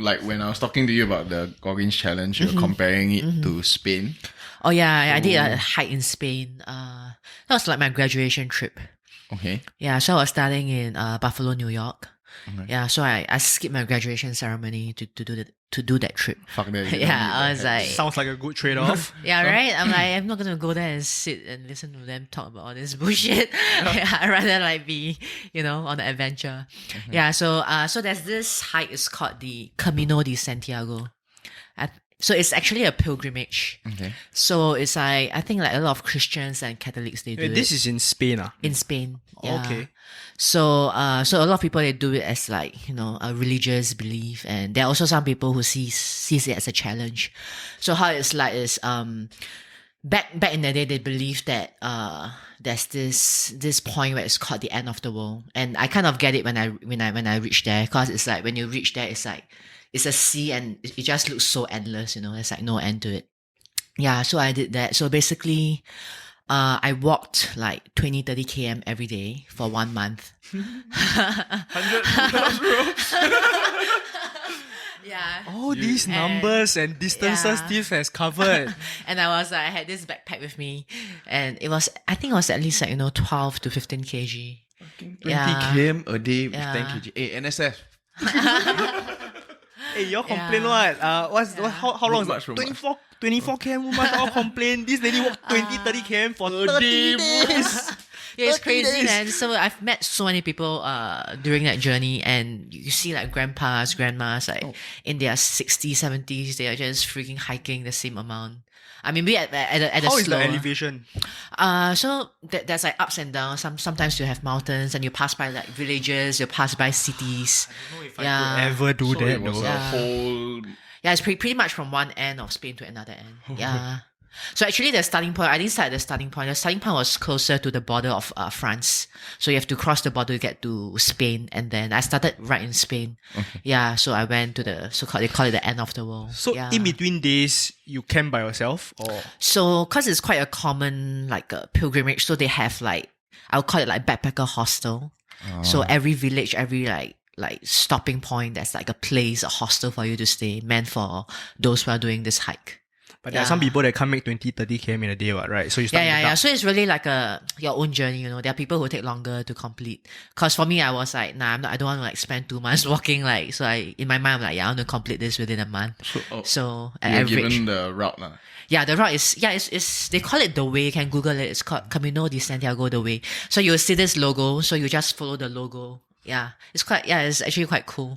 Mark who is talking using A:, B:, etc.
A: like when I was talking to you about the Goggins Challenge, you're comparing it to Spain.
B: Oh yeah, I did a hike in Spain. That was like my graduation trip.
A: Okay.
B: Yeah, so I was studying in Buffalo, New York.
A: Okay.
B: Yeah, so I skipped my graduation ceremony to do that trip.
A: Fuck that. you don't
B: Yeah,
A: need
B: I
A: that
B: was
A: hat.
B: like,
C: Sounds like a good trade-off.
B: yeah, right. I'm like, I'm not gonna go there and sit and listen to them talk about all this bullshit. Yeah, I'd rather like be, on an adventure. Yeah, so there's this hike. It's called the Camino de Santiago. So it's actually a pilgrimage.
A: Okay.
B: So it's like, I think like a lot of Christians and Catholics, they do
C: Wait, this
B: it
C: is in Spain.
B: in Spain. Yeah.
C: Okay.
B: So a lot of people, they do it as like, a religious belief, and there are also some people who sees it as a challenge. So how it's like is back in the day, they believed that there's this point where it's called the end of the world, and I kind of get it when I reach there, because it's like when you reach there, it's like it's a sea and it just looks so endless. There's like no end to it. Yeah, so I did that. So basically, I walked like 20-30 km every day for 1 month.
A: 100 plus, bro.
B: Yeah.
C: All these numbers and distances
B: Yeah.
C: Steve has covered.
B: And I had this backpack with me, and I think it was at least like 12 to 15 kg.
A: 20
B: Yeah.
A: km a day with
B: Yeah.
A: 10 kg. Hey, NSF.
C: Hey, y'all complain
B: Yeah.
C: what? How long is
A: Road
C: it?
A: march,
C: 24 km, we must all complain. This lady walked 20-30 km for 30 days.
B: Yeah, it's
C: 30
B: crazy,
C: days.
B: man. So I've met so many people during that journey, and you see like grandpas, grandmas, like in their 60s, 70s, they are just freaking hiking the same amount. I mean, we at the
C: How is the
B: slower.
C: elevation?
B: So there's like ups and downs. Sometimes you have mountains, and you pass by like villages, you pass by cities.
C: I don't know if
B: Yeah.
C: I could ever do
A: So
C: that
A: it was
C: though.
A: a
B: Yeah.
A: whole...
B: Yeah, it's pretty much from one end of Spain to another end. Yeah. So actually the starting point, I didn't start at the starting point. The starting point was closer to the border of France. So you have to cross the border to get to Spain. And then I started right in Spain. Yeah, so I went to they call it the end of the world.
C: So
B: yeah.
C: in between days, you camp by yourself or?
B: So, cause it's quite a common like a pilgrimage, so they have like, I'll call it like backpacker hostel. So every village, every like stopping point, there's like a place, a hostel for you to stay, meant for those who are doing this hike.
C: But there are some people that can't make 20-30 km in a day, right? So you start in the
B: Yeah.
C: dark.
B: So it's really like your own journey, There are people who take longer to complete. Cause for me, I was like, nah, I don't want to like spend 2 months walking. Like, so in my mind, I'm like, yeah, I want to complete this within a month. So at
A: You're
B: average,
A: given the route. Lah.
B: yeah, the route is, it's they call it the way. You can Google it. It's called Camino de Santiago, the way. So you'll see this logo. So you just follow the logo. Yeah, it's actually quite cool.